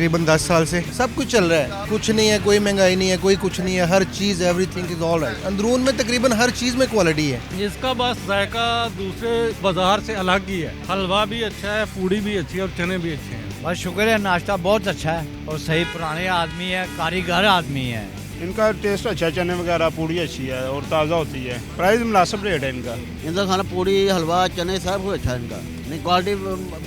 तकरीबन 10 साल से सब कुछ चल रहा है, कुछ नहीं है, कोई महंगाई नहीं है, कोई कुछ नहीं है, हर चीज़ एवरीथिंग इज ऑल राइट। अंदरून में तकरीबन हर चीज़ में क्वालिटी है। इसका बस जायका दूसरे बाजार से अलग ही है। हलवा भी अच्छा है, पूड़ी भी अच्छी है और चने भी अच्छे हैं। बस शुक्र है, नाश्ता बहुत अच्छा है और सही पुराने आदमी है, कारीगर आदमी है। इनका टेस्ट अच्छा है, चने वगैरह पूड़ी अच्छी है और ताज़ा होती है। प्राइस मुनासिब रेट है इनका। इनका खाना पूड़ी हलवा चने सब कुछ अच्छा है इनका। नहीं क्वालिटी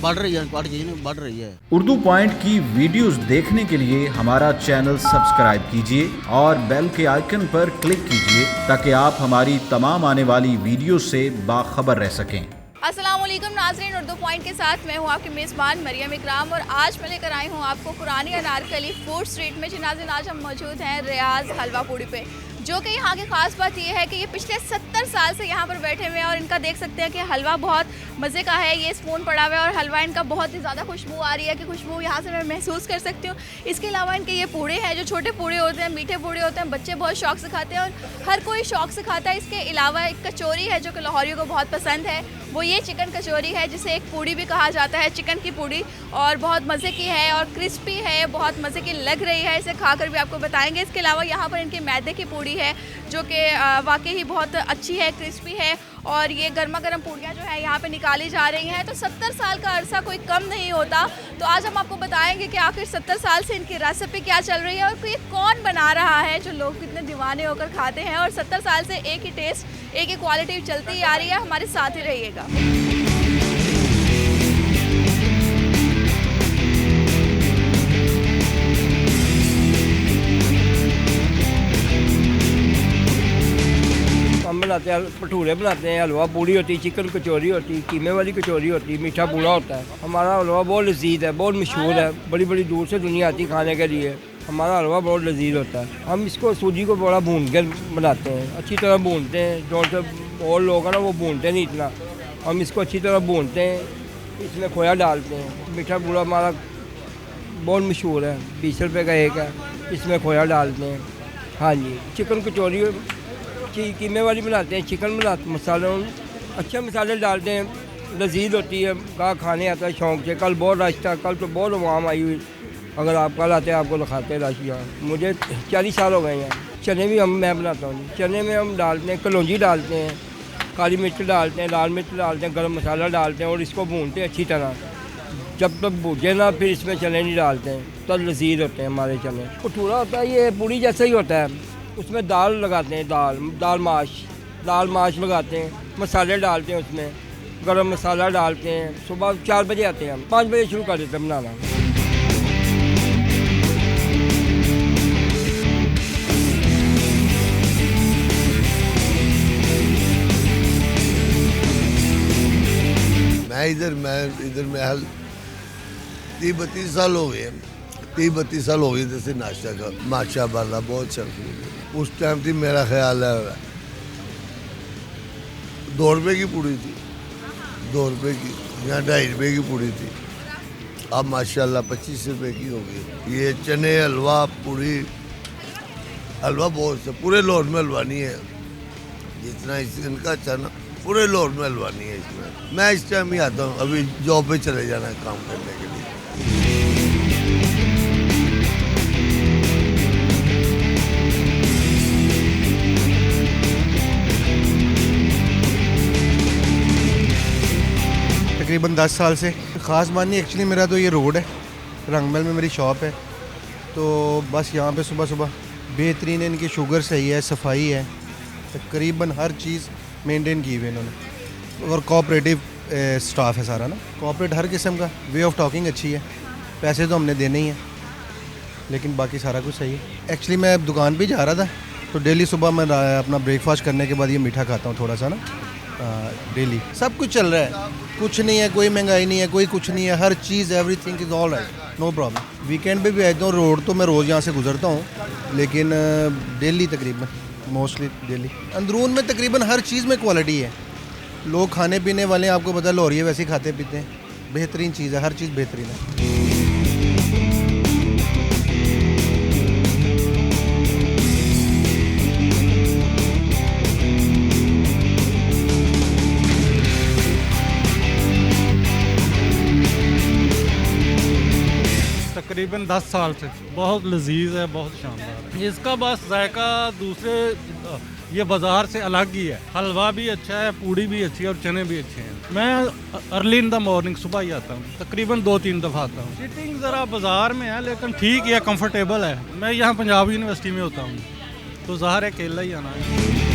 बढ़ रही है, क्वालिटी चीज़ बढ़ रही है। उर्दू पॉइंट की वीडियोस देखने के लिए हमारा चैनल सब्सक्राइब कीजिए और बेल के आइकन पर क्लिक कीजिए ताकि आप हमारी तमाम आने वाली वीडियो से बाखबर रह सकें। अस्सलाम वालेकुम नाज़रीन, उर्दू पॉइंट के साथ मैं हूँ आपकी मेज़बान मरियम इकराम और आज मैं लेकर आई हूँ आपको पुरानी अनारकली फूड स्ट्रीट में। जी नाज़रीन, आज हम मौजूद हैं रियाज हलवा पूड़ी पे, जो कि यहाँ की ख़ास बात यह है कि ये पिछले 70 साल से यहाँ पर बैठे हुए हैं और इनका देख सकते हैं कि हलवा बहुत मज़े का है। ये स्पून पड़ा हुआ है और हलवा इनका बहुत ही ज़्यादा खुशबू आ रही है कि खुशबू यहाँ से मैं महसूस कर सकती हूँ। इसके अलावा इनके ये पूड़े हैं जो छोटे पूड़े होते हैं, मीठे पूड़े होते हैं, बच्चे बहुत शौक से खाते हैं और हर कोई शौक से खाता है। इसके अलावा एक कचौरी है जो कि लाहौरियों को बहुत पसंद है, वो ये चिकन कचौरी है जिसे एक पूड़ी भी कहा जाता है, चिकन की पूड़ी, और बहुत मज़े की है और क्रिस्पी है, बहुत मज़े की लग रही है। इसे खाकर भी आपको बताएंगे। इसके अलावा यहाँ पर इनकी मैदे की पूड़ी है जो कि वाकई ही बहुत अच्छी है, क्रिस्पी है और ये गर्मा गर्म पूड़ियाँ जो है यहाँ पे निकाली जा रही हैं। तो 70 साल का अरसा कोई कम नहीं होता। तो आज हम आपको बताएंगे कि आखिर 70 साल से इनकी रेसिपी क्या चल रही है और ये कौन बना रहा है जो लोग कितने दीवाने होकर खाते हैं। और 70 साल से एक ही टेस्ट, एक ही क्वालिटी चलती आ रही है। हमारे साथ ही रहिएगा। हम बनाते हैं, भटूरे बनाते हैं, हलवा पूड़ी होती है, चिकन कचौरी होती है, कीमे वाली कचौरी होती है, मीठा पूड़ा होता है। हमारा हलवा बहुत लजीज है, बहुत मशहूर है, बड़ी बड़ी दूर से दुनिया आती खाने के लिए। हमारा हलवा बहुत लजीज होता है। हम इसको सूजी को बड़ा भून कर बनाते हैं, अच्छी तरह भूनते हैं। जो और लोग हैं ना वो भूनते नहीं इतना, हम इसको अच्छी तरह भूनते हैं, इसमें खोया डालते हैं। मीठा पूड़ा हमारा बहुत मशहूर है, 20 रुपये का एक है, इसमें खोया डालते हैं। हाँ जी, चिकन कचौरी कीमे वाली बनाते हैं, चिकन बनाते, मसाले अच्छे मसाले डालते हैं, लजीज होती है। कहाँ खाने आता है शौक से। कल बहुत रश था, कल तो बहुत आवाम आई हुई। अगर आप कल आते हैं आपको दिखाते हैं रश यहाँ। मुझे 40 साल हो गए हैं। चने भी मैं बनाता हूँ। चने में हम डालते हैं, कलौंजी डालते हैं, काली मिर्च डालते हैं, लाल मिर्च डालते हैं, गरम मसाला डालते हैं और इसको भूनते हैं अच्छी तरह। जब तक भूजे ना फिर इसमें चने नहीं डालते हैं, तब लजीज होते हैं हमारे चने। भटूरा होता है, ये पूड़ी जैसा ही होता है। उसमें दाल लगाते हैं, दाल माश लगाते हैं, मसाले डालते हैं, उसमें गरम मसाला डालते हैं। सुबह 4 बजे आते हैं, हम 5 बजे शुरू कर देते हैं बनाना। मैं इधर में हाल 30-32 साल हो गए, 30-32 साल हो गए जैसे नाश्ता का माशाअल्लाह बहुत चल रही है। उस टाइम थी, मेरा ख्याल है 2 रुपये की पूड़ी थी, 2 रुपये की या 2.5 रुपये की पूड़ी थी। अब माशाअल्लाह 25 रुपये की हो गई। ये चने हलवा पूड़ी, हलवा बहुत से पूरे लाहौर में हलवा नहीं है जितना इनका अच्छा ना, पूरे लाहौर में हलवा नहीं है इसमें। मैं इस टाइम ही आता हूँ, अभी जॉब पे चले जाना है काम करने के लिए। तकरीबन 10 साल से ख़ास बात नहीं। एक्चुअली मेरा तो ये रोड है, रंगमहल में मेरी शॉप है, तो बस यहाँ पे सुबह सुबह बेहतरीन है। इनकी शुगर सही है, सफाई है, तकरीबन हर चीज़ मेंटेन की हुई है इन्होंने। और कोऑपरेटिव स्टाफ है सारा ना, कोऑपरेट हर किस्म का। वे ऑफ टॉकिंग अच्छी है, पैसे तो हमने देने ही हैं लेकिन बाकी सारा कुछ सही है। एक्चुअली मैं दुकान पे जा रहा था तो डेली सुबह मैं अपना ब्रेकफास्ट करने के बाद ये मीठा खाता हूँ थोड़ा सा ना, डेली। सब कुछ चल रहा है, कुछ नहीं है, कोई महंगाई नहीं है, कोई कुछ नहीं है, हर चीज़ everything is all right, no problem. Weekend पे भी आता हूँ, रोड तो मैं रोज़ यहाँ से गुजरता हूँ लेकिन डेली तकरीबन मोस्टली डेली। अंदरून में तकरीबन हर चीज़ में क्वालिटी है। लोग खाने पीने वाले हैं, आपको पता है लाहौरिये वैसे ही खाते पीते हैं। बेहतरीन चीज़ है, हर चीज़ बेहतरीन है। तकरीबन 10 साल से। बहुत लजीज है, बहुत शानदार है। इसका बस जायका दूसरे ये बाज़ार से अलग ही है। हलवा भी अच्छा है, पूड़ी भी अच्छी है और चने भी अच्छे हैं। मैं अर्ली इन द मॉर्निंग सुबह ही आता हूँ, तकरीबन 2-3 दफ़ा आता हूँ। सीटिंग ज़रा बाज़ार में है लेकिन ठीक है, कंफर्टेबल है। मैं यहाँ पंजाब यूनिवर्सिटी में होता हूँ तो ज़ाहिर है अकेला ही आना है।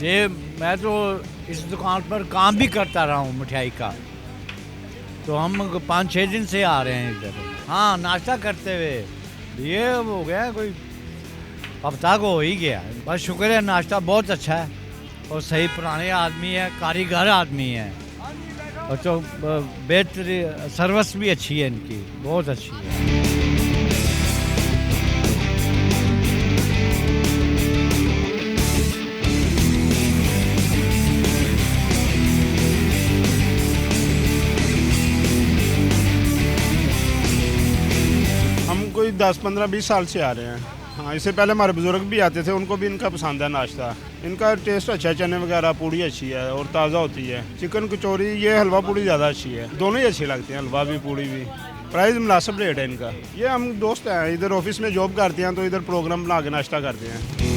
ये मैं तो इस दुकान पर काम भी करता रहा हूँ मिठाई का, तो हम 5-6 दिन से आ रहे हैं इधर। हाँ, नाश्ता करते हुए ये हो गया, कोई हफ्ता को हो ही गया। बस शुक्र है, नाश्ता बहुत अच्छा है और सही पुराने आदमी है, कारीगर आदमी है और तो बेहतरीन सर्विस भी अच्छी है इनकी, बहुत अच्छी है। कोई 10-15-20 साल से आ रहे हैं। हाँ, इससे पहले हमारे बुजुर्ग भी आते थे, उनको भी इनका पसंद है नाश्ता। इनका टेस्ट अच्छा है, चने वगैरह पूड़ी अच्छी है और ताज़ा होती है। चिकन कचौरी, ये हलवा पूड़ी ज़्यादा अच्छी है। दोनों ही अच्छी लगती हैं, हलवा भी पूड़ी भी। प्राइस मुनासिब रेट है इनका। ये हम दोस्त हैं, इधर ऑफिस में जॉब करते हैं तो इधर प्रोग्राम बना के नाश्ता करते हैं।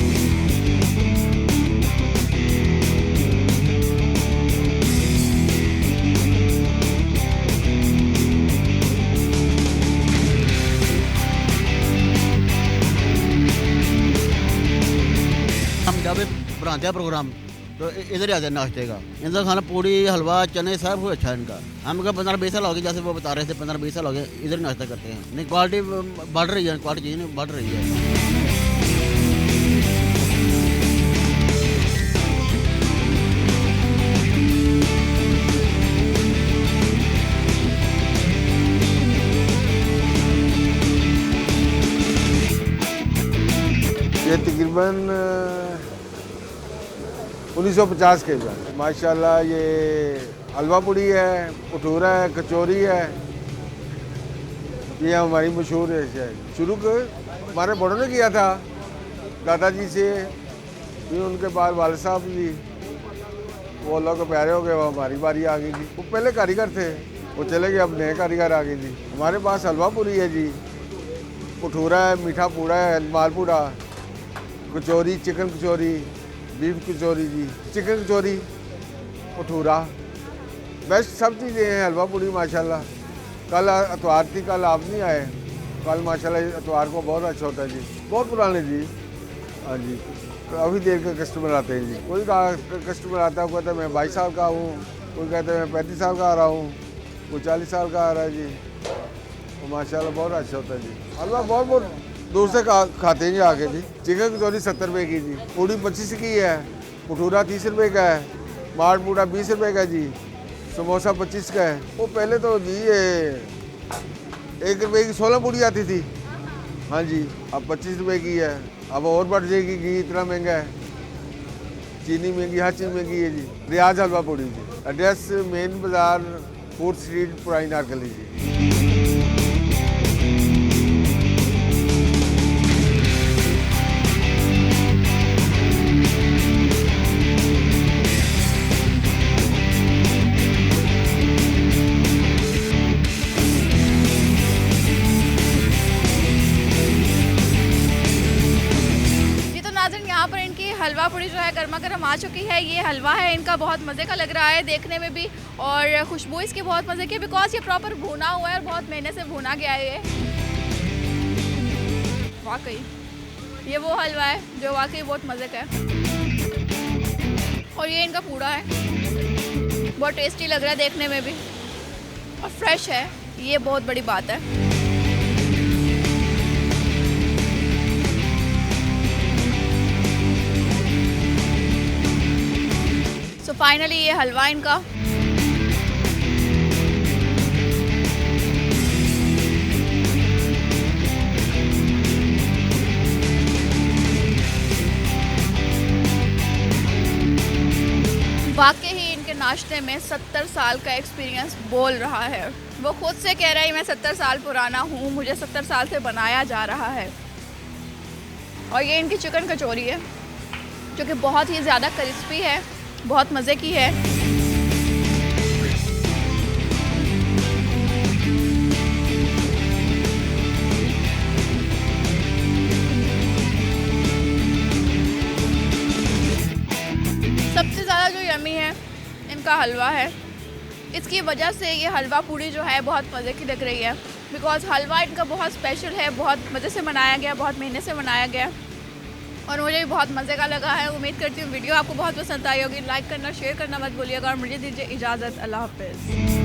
हम जब भी बनाते हैं प्रोग्राम तो इधर ही आते हैं नाश्ते का। इनका खाना पूड़ी हलवा चने सब कुछ अच्छा है इनका। हम का 15-20 साल हो गए, जैसे वो बता रहे थे 15-20 साल हो गए इधर ही नाश्ता करते हैं। नहीं, क्वालिटी बढ़ रही है, क्वालिटी चीज़ नहीं बढ़ रही है। ये तकरीबन 1950 के बाद माशाल्लाह। ये हलवा पूड़ी है, भटूरा है, कचौरी है, ये हमारी मशहूर है। शुरू हमारे बड़ों ने किया था दादाजी से, फिर उनके बाद वाले साहब जी, वो अल्लाह को प्यारे हो गए, वो हमारी बारी आ गई जी। वो पहले कारीगर थे, वो चले गए, अब नए कारीगर आ गए जी। हमारे पास हलवा पूड़ी है जी, भटूरा है, मीठा पूड़ा है, मालपूड़ा, कचौरी, चिकन कचौरी, बीफ कचौरी जी, चिकन कचौरी, भटूरा, बेस्ट सब चीज़ें हैं। हलवा पूड़ी माशाल्लाह। कल इतवार थी, कल आप नहीं आए। कल माशाल्लाह इतवार को बहुत अच्छा होता है जी, बहुत पुराने जी। हाँ जी, काफ़ी देर के कस्टमर आते हैं जी। कोई कस्टमर आता है, कहता है मैं 22 साल का हूँ, कोई कहता है मैं 35 साल का आ रहा हूँ, कोई 40 साल का आ रहा है जी। तो माशाल्लाह बहुत अच्छा होता है जी। हलवा बहुत दूर से खाते हैं जी आके जी। चिकन कचौरी 70 रुपये की जी, पूड़ी 25 की है, भटूरा 30 रुपये का है, मालपूड़ा 20 रुपये का जी, समोसा 25 का है। वो पहले तो जी ये 1 रुपये की 16 पूड़ी आती थी। हाँ जी, अब 25 रुपये की है। अब और बढ़ जाएगी, घी इतना महंगा है, चीनी महंगी, हर चीज़ महंगी है जी। रियाज हलवा पूड़ी जी। एड्रेस मेन बाज़ार, 4th स्ट्रीट, पुरानी नारकली जी। हलवा पूड़ी जो है गर्मा गर्म आ चुकी है। ये हलवा है इनका, बहुत मज़े का लग रहा है देखने में भी, और खुशबू इसकी बहुत मज़े की, बिकॉज ये प्रॉपर भुना हुआ है और बहुत मेहनत से भुना गया है। ये वाकई ये वो हलवा है जो वाकई बहुत मज़े का है। और ये इनका पूड़ा है, बहुत टेस्टी लग रहा है देखने में भी और फ्रेश है, ये बहुत बड़ी बात है। तो फाइनली ये हलवा इनका वाकई ही इनके नाश्ते नाश्ते में 70 साल का एक्सपीरियंस बोल रहा है। वो खुद से कह रहा है मैं 70 साल पुराना हूँ, मुझे 70 साल से बनाया जा रहा है। और ये इनकी चिकन कचौरी है जो कि बहुत ही ज़्यादा क्रिस्पी है, बहुत मज़े की है। सबसे ज़्यादा जो यमी है इनका हलवा है। इसकी वजह से ये हलवा पूड़ी जो है बहुत मज़े की लग रही है, बिकॉज़ हलवा इनका बहुत स्पेशल है, बहुत मज़े से बनाया गया, बहुत मेहनत से बनाया गया और मुझे भी बहुत मज़े का लगा है। उम्मीद करती हूँ वीडियो आपको बहुत पसंद आई होगी। लाइक करना, शेयर करना मत भूलिएगा और मुझे दीजिए इजाज़त। अल्लाह हाफ़िज़।